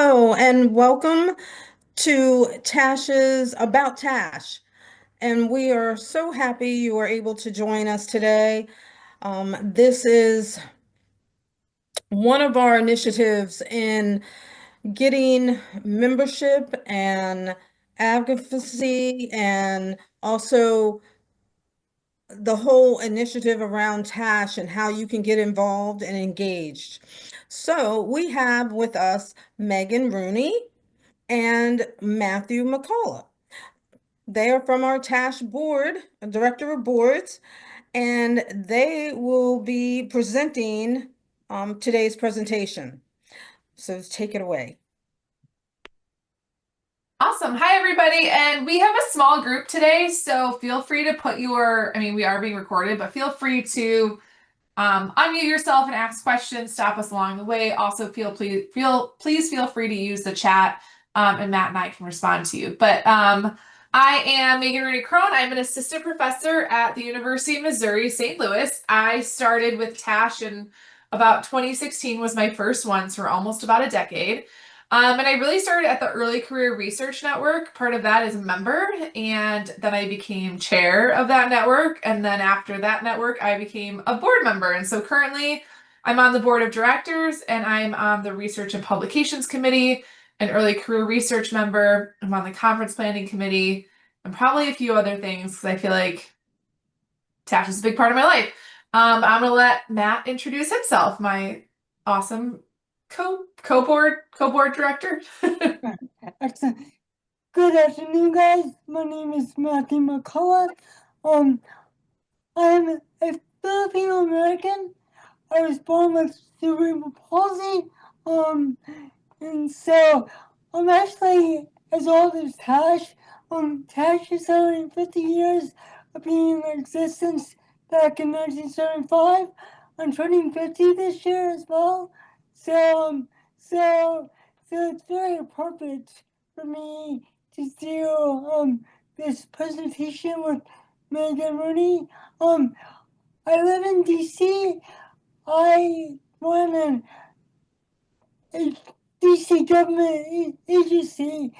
Hello and welcome to Tash's About Tash. And we are so happy you are able to join us today. This is one of our initiatives in getting membership and advocacy and also the whole initiative around TASH and how you can get involved and engaged. So we have with us Megan Rooney and Matthew McCullough. They are from our TASH board, director of boards, and they will be presenting today's presentation. So take it away. Awesome. Hi, everybody. And we have a small group today, so feel free to put we are being recorded, but feel free to unmute yourself and ask questions, stop us along the way. Also, please feel free to use the chat, and Matt and I can respond to you. But I am Megan Rooney Crone. I'm an assistant professor at the University of Missouri, St. Louis. I started with TASH in about 2016 was my first one, so for almost about a decade. And I really started at the Early Career Research Network. Part of that is a member, and then I became chair of that network. And then after that network, I became a board member. And so currently, I'm on the board of directors, and I'm on the Research and Publications Committee, an Early Career Research member. I'm on the Conference Planning Committee, and probably a few other things because I feel like TASH is a big part of my life. I'm gonna let Matt introduce himself, my awesome co-board director. Excellent. Good afternoon, guys. My name is Matthew McCullough. Um, I'm a Filipino American. I was born with cerebral palsy. Um, and so I'm actually as old as Tash. Tash is celebrating 50 years of being in existence back in 1975. I'm turning 50 this year as well. So, so, so it's very appropriate for me to do this presentation with Megan Rooney. I live in DC. I run a DC government agency.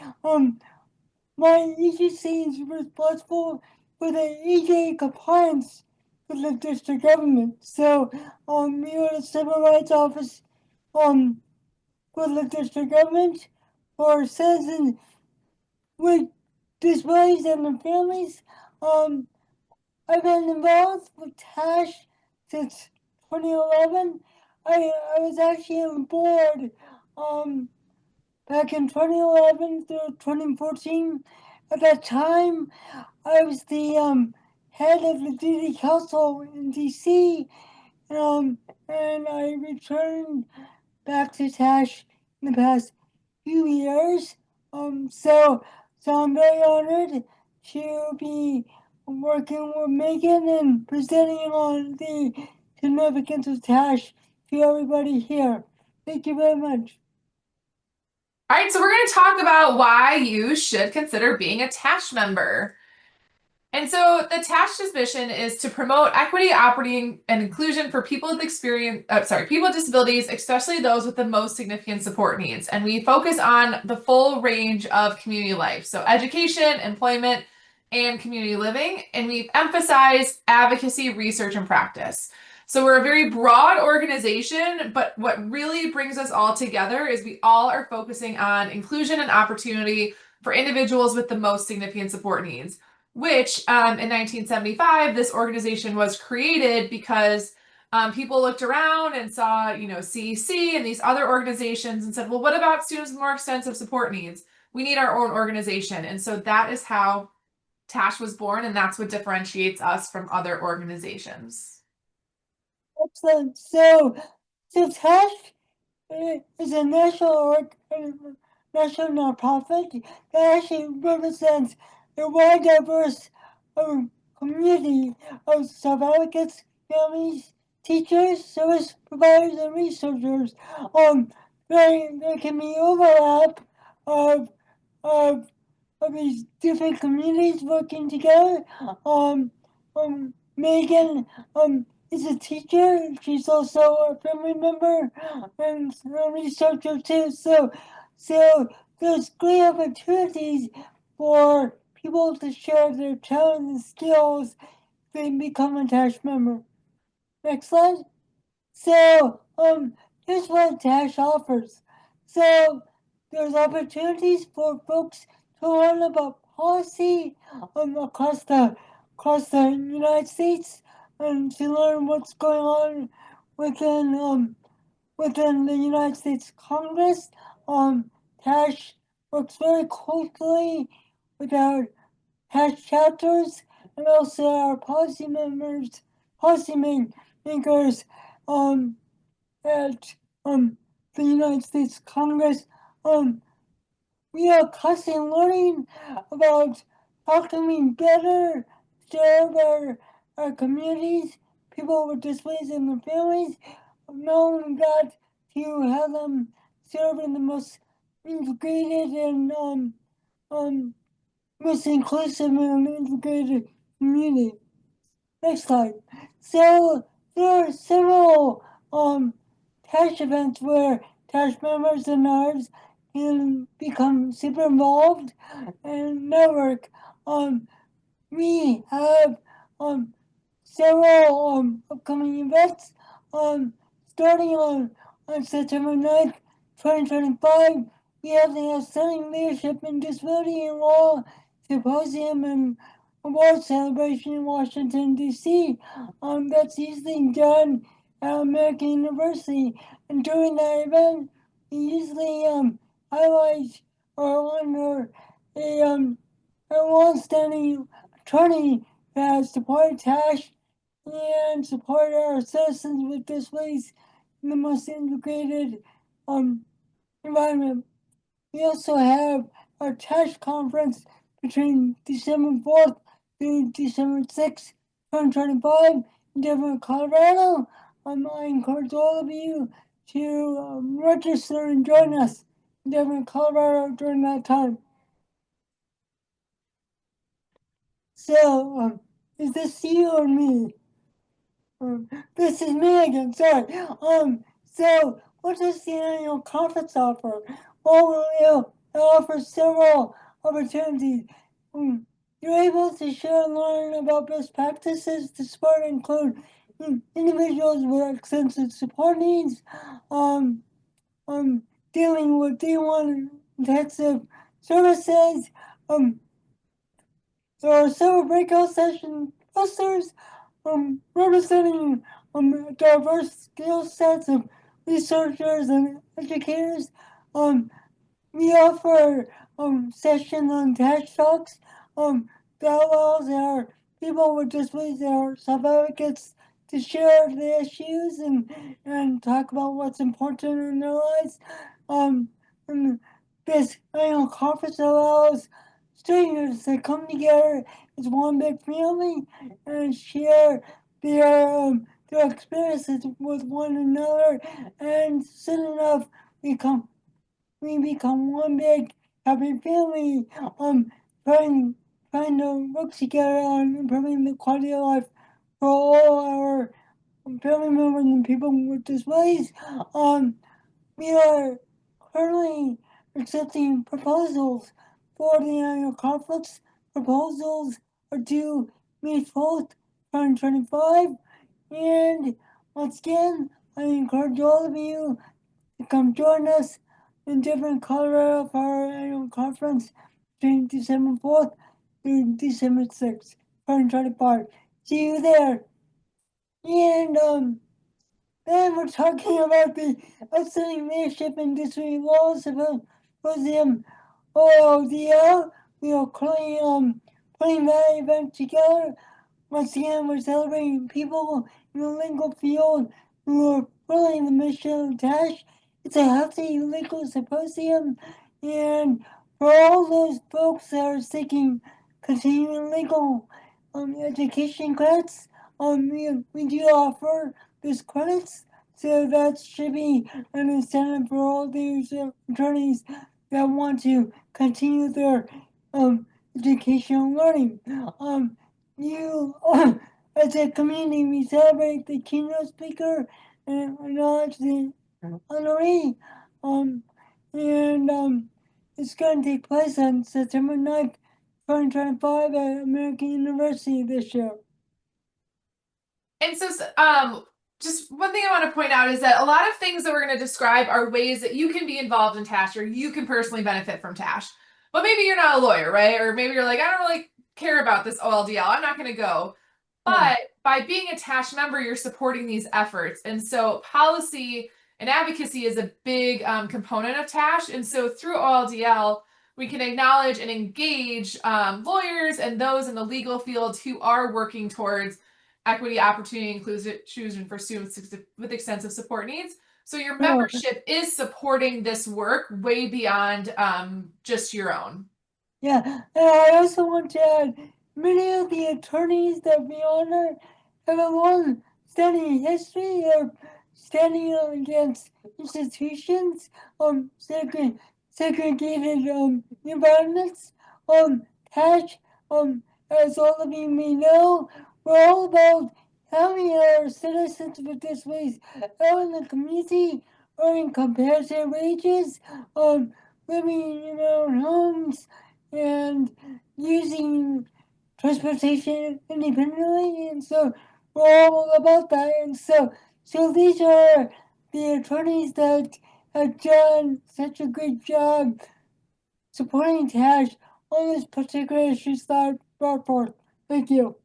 My agency is responsible for the ADA compliance for the district government. So, we are the civil rights office, for the district government for citizens with disabilities and their families. Um, I've been involved with TASH since 2011. I was actually on board back in 2011 through 2014. At that time, I was the head of the duty council in DC, and I returned back to TASH in the past few years. So I'm very honored to be working with Megan and presenting on the significance of TASH to everybody here. Thank you very much. All right, so we're going to talk about why you should consider being a TASH member. And so the TASH's mission is to promote equity, operating, and inclusion for people with people with disabilities, especially those with the most significant support needs. And we focus on the full range of community life, so education, employment, and community living. And we emphasize advocacy, research, and practice. So we're a very broad organization, but what really brings us all together is we all are focusing on inclusion and opportunity for individuals with the most significant support needs, which in 1975, this organization was created because people looked around and saw, CEC and these other organizations and said, well, what about students with more extensive support needs? We need our own organization. And so that is how TASH was born, and that's what differentiates us from other organizations. Excellent. So TASH is a national nonprofit that actually represents a wide diverse community of self-advocates, families, teachers, service providers, and researchers. There can be overlap of of of these different communities working together. Megan is a teacher. She's also a family member and a researcher too. So there's great opportunities for people to share their talents and skills they become a TASH member. Next slide. So, here's what TASH offers. So, there's opportunities for folks to learn about policy across the United States and to learn what's going on within the United States Congress. TASH works very closely with our TASH chapters and also our policy makers, um, at the United States Congress. Um, we are constantly learning about how can we better serve our communities, people with disabilities and their families, knowing that to have them serve in the most integrated and most inclusive and integrated community. Next slide. So there are several TASH events where TASH members and ours can become super involved and network. Um, we have um, several upcoming events starting on September 9th, 2025. We have the Outstanding Leadership in Disability and Law Symposium and Award Celebration in Washington, D.C. That's usually done at American University. And during that event, we usually highlight or honor a long-standing attorney that supported TASH and support our citizens with disabilities in the most integrated environment. We also have our TASH conference between December 4th through December 6th, 2025 in Denver, Colorado. I encourage all of you to register and join us in Denver, Colorado during that time. So, is this you or me? This is me again, sorry. So what does the annual conference offer? Well, it offers several opportunities. You're able to share and learn about best practices to support and include individuals with extensive support needs, um, dealing with D1 intensive services, there are several breakout session posters representing diverse skill sets of researchers and educators. Um, we offer sessions on TED Talks that allows our people with disabilities, our self-advocates, to share the issues and talk about what's important in their lives. And this annual conference allows strangers to come together as one big family and share their experiences with one another, and soon enough we become one big happy family, trying trying to work together on improving the quality of life for all our family members and people with disabilities. We are currently accepting proposals for the annual conference. Proposals are due May 4th, 2025. And once again, I encourage all of you to come join us in Denver, Colorado for our annual conference between December 4th through December 6th, 2025. See you there. And then we're talking about the outstanding leadership in district laws symposium OLDL. We are currently putting that event together. Once again, we're celebrating people in the legal field who are following the mission of TASH. It's a healthy legal symposium, and for all those folks that are seeking continuing legal education credits, we do offer these credits, so that should be an incentive for all these attorneys that want to continue their educational learning. You, as a community, we celebrate the keynote speaker and acknowledge the honoree. Um, and it's going to take place on September 9th, 2025 at American University this year. And so, just one thing I want to point out is that a lot of things that we're going to describe are ways that you can be involved in TASH or you can personally benefit from TASH. But maybe you're not a lawyer, right? Or maybe you're like, I don't really care about this OLDL. I'm not going to go. But by being a TASH member, you're supporting these efforts. And so policy and advocacy is a big component of TASH. And so through OLDL, we can acknowledge and engage lawyers and those in the legal field who are working towards equity, opportunity, inclusion for students with extensive support needs. So your membership is supporting this work way beyond just your own. Yeah, and I also want to add, many of the attorneys that we honor have a long-standing history of standing up against institutions, segregated environments. TASH, as all of you may know, we're all about having our citizens with disabilities out in the community, earning competitive wages, living in their own homes, and using transportation independently, and so we're all about that. And so these are the attorneys that have done such a good job supporting TASH on this particular issues that I brought forth. Thank you.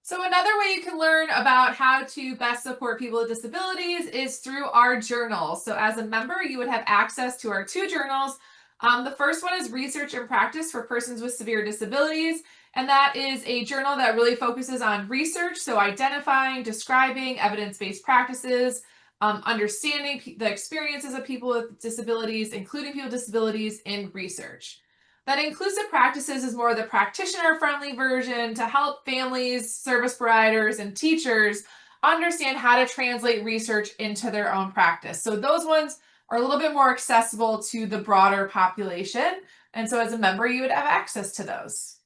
So another way you can learn about how to best support people with disabilities is through our journals. So as a member, you would have access to our 2 journals. The first one is Research and Practice for Persons with Severe Disabilities. And that is a journal that really focuses on research, so identifying, describing evidence-based practices, understanding the experiences of people with disabilities, including people with disabilities in research. That inclusive practices is more the practitioner-friendly version to help families, service providers, and teachers understand how to translate research into their own practice. So those ones are a little bit more accessible to the broader population. And so as a member, you would have access to those.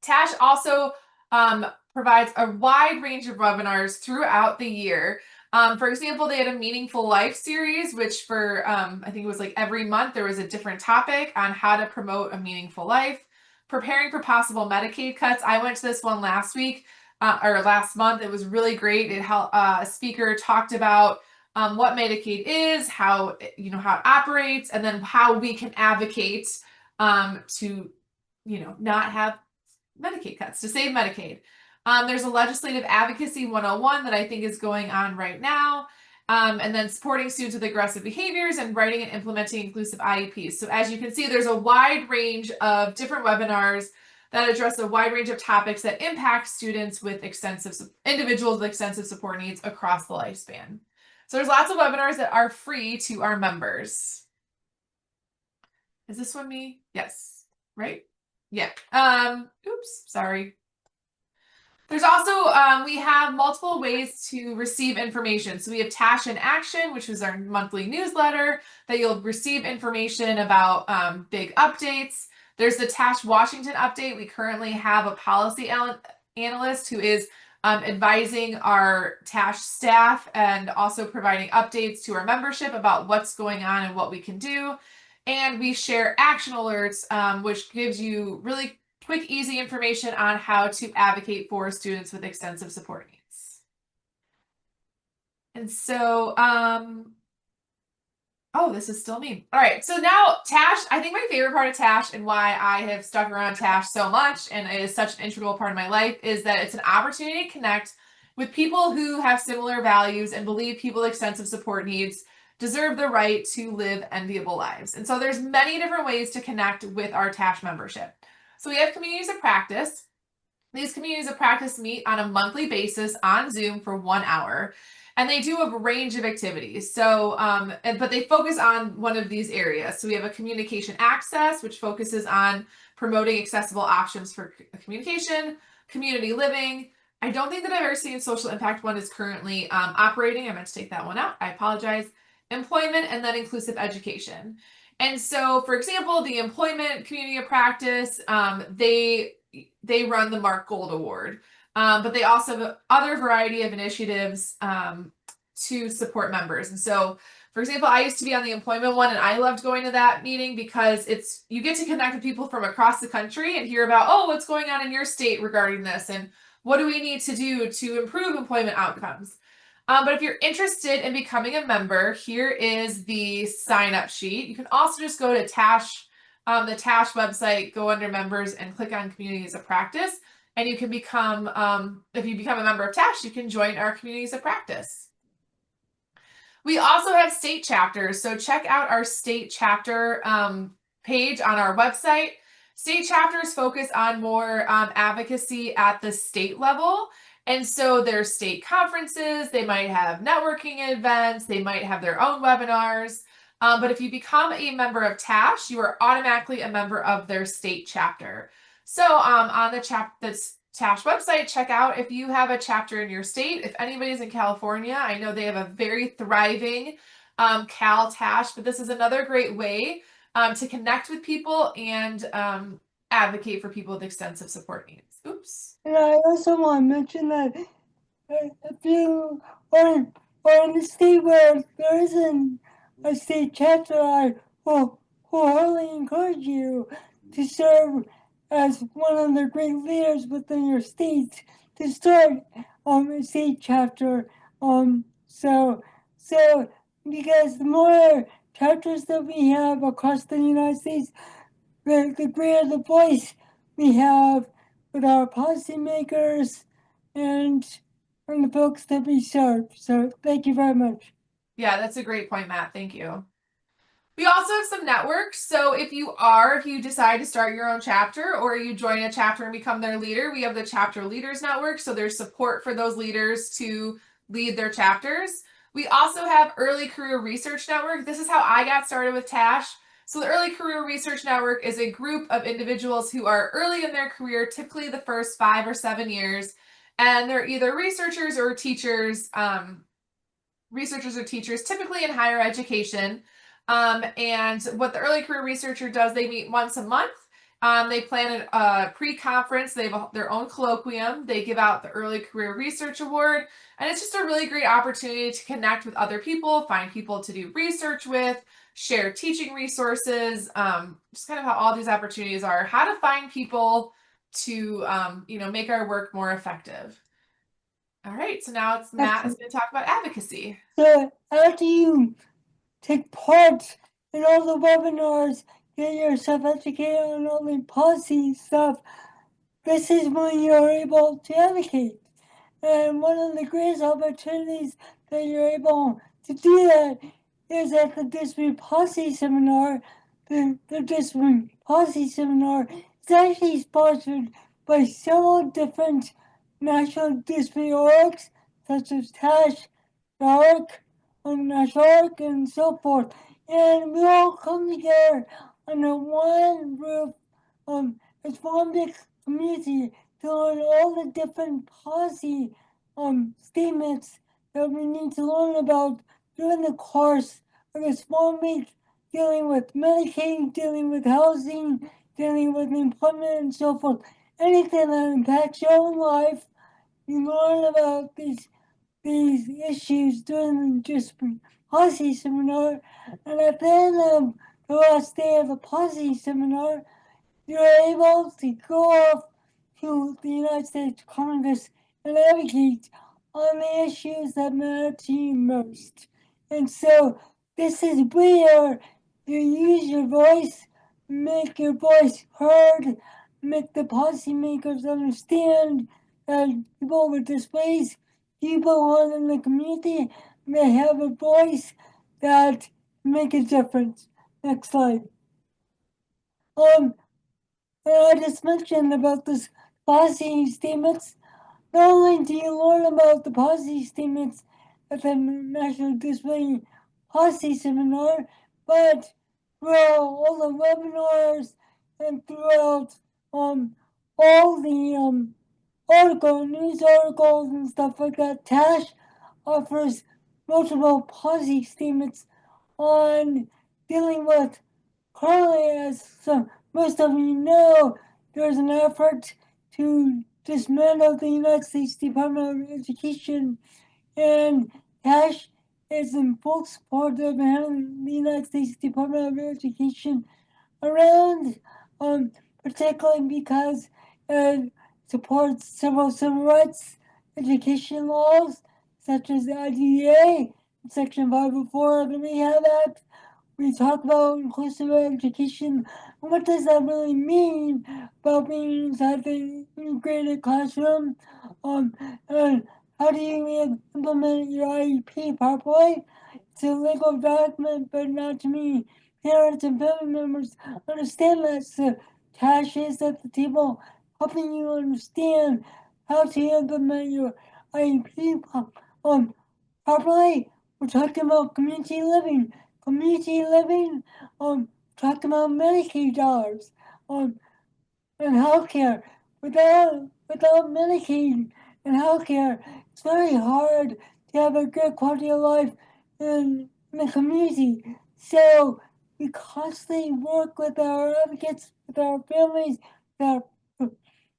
TASH also provides a wide range of webinars throughout the year. For example, they had a Meaningful Life series, which for, I think it was like every month, there was a different topic on how to promote a meaningful life. Preparing for possible Medicaid cuts. I went to this one last week, or last month. It was really great. It helped, a speaker talked about what Medicaid is, how, how it operates, and then how we can advocate to, not have Medicaid cuts, to save Medicaid. There's a legislative advocacy 101 that I think is going on right now. And then supporting students with aggressive behaviors and writing and implementing inclusive IEPs. So as you can see, there's a wide range of different webinars that address a wide range of topics that impact students with individuals with extensive support needs across the lifespan. So there's lots of webinars that are free to our members. Is this one me? Yes, right? Yeah. Oops, sorry. There's also, we have multiple ways to receive information. So we have TASH in Action, which is our monthly newsletter that you'll receive information about big updates. There's the TASH Washington update. We currently have a policy analyst who is advising our TASH staff and also providing updates to our membership about what's going on and what we can do. And we share action alerts, which gives you really quick, easy information on how to advocate for students with extensive support needs. And so, oh, this is still me. All right, so now TASH, I think my favorite part of TASH and why I have stuck around TASH so much and it is such an integral part of my life is that it's an opportunity to connect with people who have similar values and believe people with extensive support needs deserve the right to live enviable lives. And so there's many different ways to connect with our TASH membership. So we have communities of practice. These communities of practice meet on a monthly basis on Zoom for 1 hour, and they do a range of activities. So, but they focus on one of these areas. So we have a communication access, which focuses on promoting accessible options for communication, community living. I don't think that I've ever seen social impact one is currently operating. I meant to take that one out. I apologize. Employment, and then inclusive education. And so, for example, the employment community of practice, they run the Mark Gold Award, but they also have other variety of initiatives to support members. And so For example, I used to be on the employment one and I loved going to that meeting because you get to connect with people from across the country and hear about, oh, what's going on in your state regarding this and what do we need to do to improve employment outcomes. But if you're interested in becoming a member, here is the sign up sheet. You can also just go to TASH, the TASH website, go under members and click on communities of practice. And you can become, if you become a member of TASH, you can join our communities of practice. We also have state chapters, so check out our state chapter page on our website. State chapters focus on more advocacy at the state level. And so there's state conferences, they might have networking events, they might have their own webinars. But if you become a member of TASH, you are automatically a member of their state chapter. So on the TASH website, check out if you have a chapter in your state. If anybody's in California, I know they have a very thriving Cal TASH, but this is another great way to connect with people and advocate for people with extensive support needs. Oops. And I also want to mention that if you are in a state where there isn't a state chapter, I will wholeheartedly encourage you to serve as one of the great leaders within your state to start a state chapter. So because the more chapters that we have across the United States, the greater the voice we have with our policymakers and the folks that we serve. So thank you very much. Yeah, that's a great point, Matt. Thank you. We also have some networks. So if you decide to start your own chapter or you join a chapter and become their leader, we have the Chapter Leaders Network. So there's support for those leaders to lead their chapters. We also have Early Career Research Network. This is how I got started with TASH. So the Early Career Research Network is a group of individuals who are early in their career, typically the first 5 or 7 years, and they're either researchers or teachers, typically in higher education. And what the early career researcher does, they meet once a month. They plan a pre-conference. They have their own colloquium. They give out the Early Career Research Award. And it's just a really great opportunity to connect with other people, find people to do research with, share teaching resources, just kind of how all these opportunities are, how to find people to make our work more effective. All right, so now Matt is going to talk about advocacy. So after you take part in all the webinars, get yourself educated on all the policy stuff, this is when you're able to advocate. And one of the greatest opportunities that you're able to do that is at the District Policy Seminar. The District Policy Seminar is actually sponsored by several different national district orgs, such as TASH, NARC, National Org, and so forth. And we all come together under one roof. It's one big community to learn all the different policy statements that we need to learn about during the course of this 1 week, dealing with Medicaid, dealing with housing, dealing with employment, and so forth. Anything that impacts your own life, you learn about these issues during the district policy seminar. And at the end of the last day of the policy seminar, you're able to go off to the United States Congress and advocate on the issues that matter to you most. And so this is where you use your voice, make your voice heard, make the policymakers understand that people with disabilities, people in the community, may have a voice that make a difference. Next slide. And I just mentioned about this policy statements. Not only do you learn about the policy statements at the National Disability Policy Seminar, but throughout all the webinars and throughout all the news articles and stuff like that, TASH offers multiple policy statements on dealing with currently, as most of you know, there's an effort to dismantle the United States Department of Education, and TASH is in full support of having the United States Department of Education around, particularly because it supports several civil rights education laws, such as the IDEA, Section 504 of the Rehab Act. We talk about inclusive education. What does that really mean about being inside the integrated classroom? And how do you implement your IEP properly? It's a legal document, but not to me. Parents and family members understand that. So Tash is at the table helping you understand how to implement your IEP properly. We're talking about community living. Community living, talking about Medicaid dollars, and healthcare. Without Medicaid and healthcare, it's very hard to have a good quality of life in the community. So we constantly work with our advocates, with our families, with our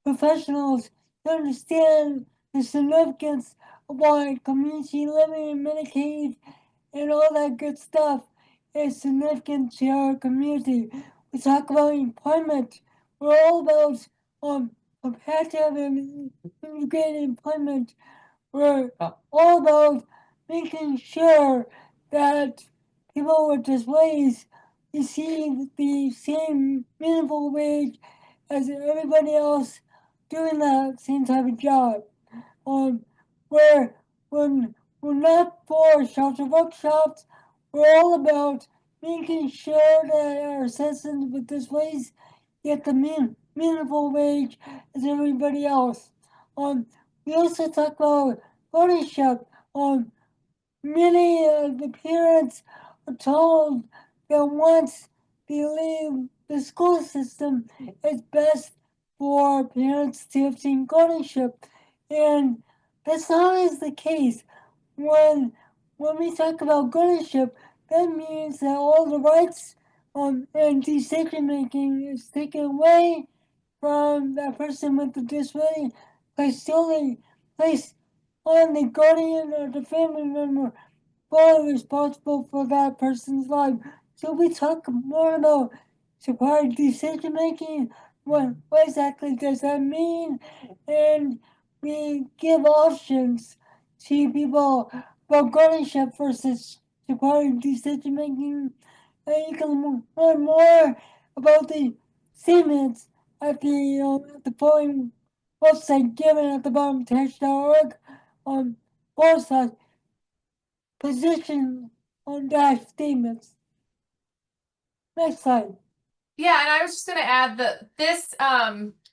professionals to understand the significance of why community living and Medicaid and all that good stuff is significant to our community. We talk about employment. We're all about competitive and integrated employment. We're all about making sure that people with disabilities receive the same meaningful wage as everybody else doing that same type of job. Um, where when we're not for shelter workshops, we're all about making sure that our citizens with disabilities get the meaningful wage as everybody else. Um, we also talk about ownership. Many of the parents are told that once they leave the school system, it's best for parents to obtain guardianship. And that's not always the case. When when we talk about guardianship, that means that all the rights and decision making is taken away from that person with the disability by solely placed on the guardian or the family member fully responsible for that person's life. So we talk more about supported decision making. What exactly does that mean? And we give options to people about guardianship versus supported decision making. And you can learn more about the statements at the following website given at the bottom tash.org on forward position on dash statements. Next slide. Yeah, and I was just going to add that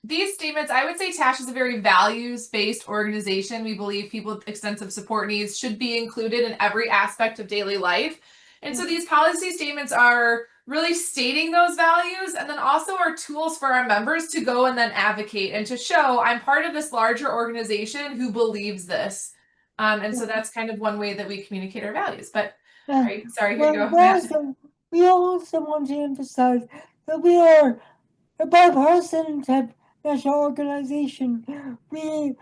these statements, I would say TASH is a very values-based organization. We believe people with extensive support needs should be included in every aspect of daily life. And so these policy statements are really stating those values and then also are tools for our members to go and then advocate and to show I'm part of this larger organization who believes this. And so that's kind of one way that we communicate our values. But sorry, here you go, Matt. We also want to emphasize that we are a bipartisan type national organization. We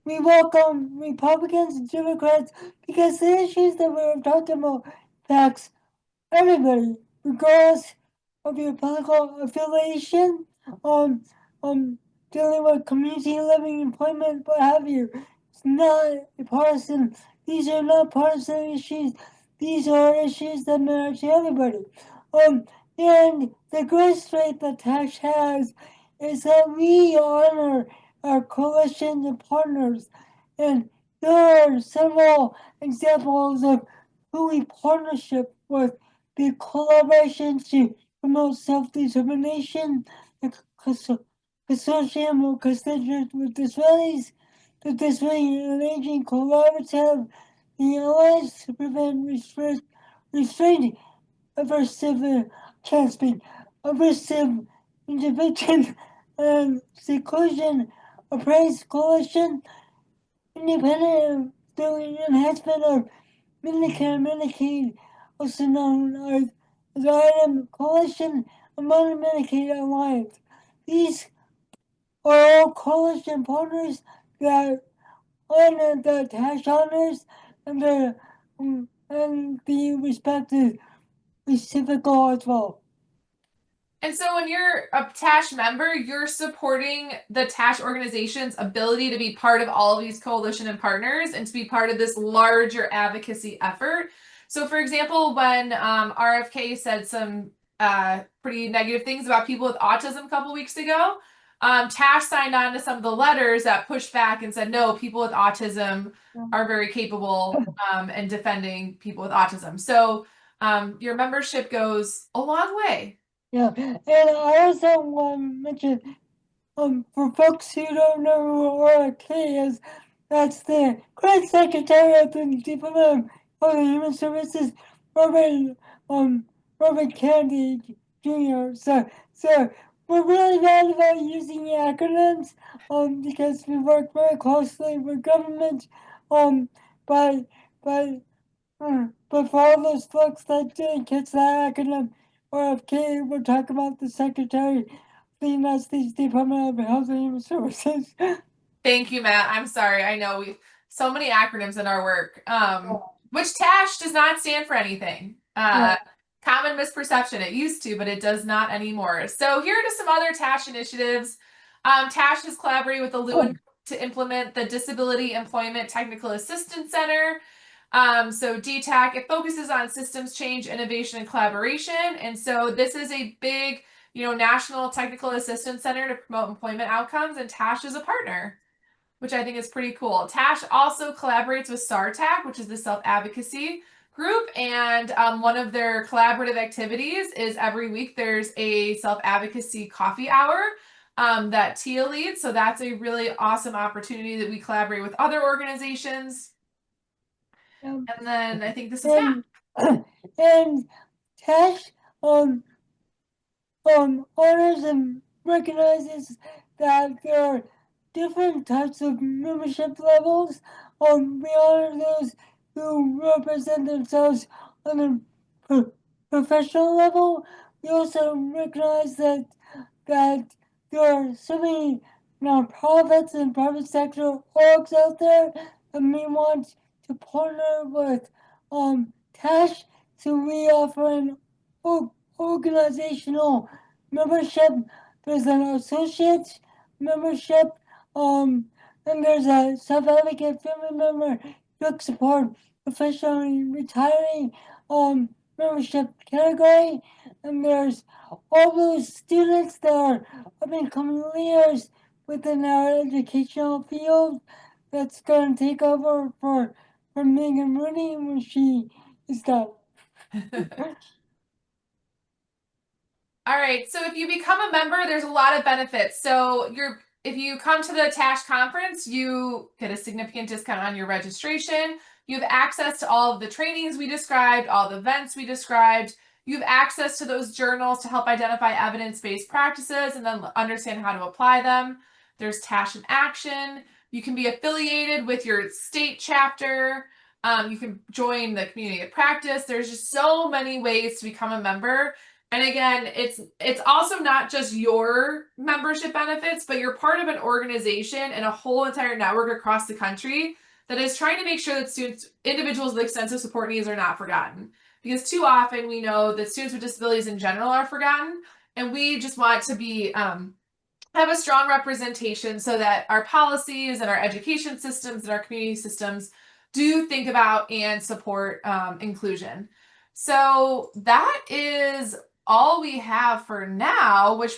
welcome Republicans and Democrats because the issues that we're talking about affects everybody, regardless of your political affiliation, um, dealing with community living, employment, what have you. It's not a partisan. These are not partisan issues. These are issues that matter to everybody. Um, and the great strength that Tash has is that we honor our coalitions and partners. And there are several examples of who we partnership with the collaboration to promote self-determination, the consortium of constituents with disabilities, the Disability and Aging Collaborative, the Alliance to Prevent Restraint, aversive, can't speak, aversive intervention and seclusion, appraised coalition, independent doing enhancement of Medicare and Medicaid, also known as the Item Coalition among the Medicaid Alliance. These are all coalition partners that honor the tax honors and the respect is reciprocal as well. And so when you're a TASH member, you're supporting the TASH organization's ability to be part of all of these coalition and partners and to be part of this larger advocacy effort. So for example, when RFK said some pretty negative things about people with autism a couple weeks ago, TASH signed on to some of the letters that pushed back and said, no, people with autism are very capable in defending people with autism. So your membership goes a long way. Yeah, and I also want to mention, for folks who don't know who RFK is, that's the current Secretary of the Department of Human Services, Robert, Robert Kennedy Jr. So we're really bad about using acronyms, because we work very closely with government, but, but but for all those folks that didn't catch that acronym, RFK, we're talking about the Secretary of the United States Department of Health and Human Services. Thank you, Matt. I'm sorry. I know we so many acronyms in our work. Which TASH does not stand for anything. Common misperception. It used to, but it does not anymore. So here are just some other TASH initiatives. TASH has collaborated with the Lewin to implement the Disability Employment Technical Assistance Center. So DTAC, it focuses on systems change, innovation, and collaboration. And so this is a big, national technical assistance center to promote employment outcomes, and TASH is a partner, which I think is pretty cool. TASH also collaborates with SARTAC, which is the self-advocacy group, and one of their collaborative activities is every week there's a self-advocacy coffee hour that Tia leads. So that's a really awesome opportunity that we collaborate with other organizations. And then I think this is Matt. And TASH honors and recognizes that there are different types of membership levels. We honor those who represent themselves on a professional level. We also recognize that there are so many nonprofits and private sector orgs out there, and we want to partner with TASH, so we offer an organizational membership. There's an associate membership, and there's a self-advocate family member, drug support, professionally retiring membership category, and there's all those students that are becoming leaders within our educational field. That's going to take over for Megan Rooney when she is done. All right, so if you become a member, there's a lot of benefits. So if you come to the TASH conference, you get a significant discount on your registration. You have access to all of the trainings we described, all the events we described. You have access to those journals to help identify evidence-based practices and then understand how to apply them. There's TASH in action. You can be affiliated with your state chapter. You can join the community of practice. There's just so many ways to become a member. And again, it's also not just your membership benefits, but you're part of an organization and a whole entire network across the country that is trying to make sure that individuals with extensive support needs are not forgotten. Because too often we know that students with disabilities in general are forgotten, and we just want to be have a strong representation so that our policies and our education systems and our community systems do think about and support inclusion. So that is all we have for now, which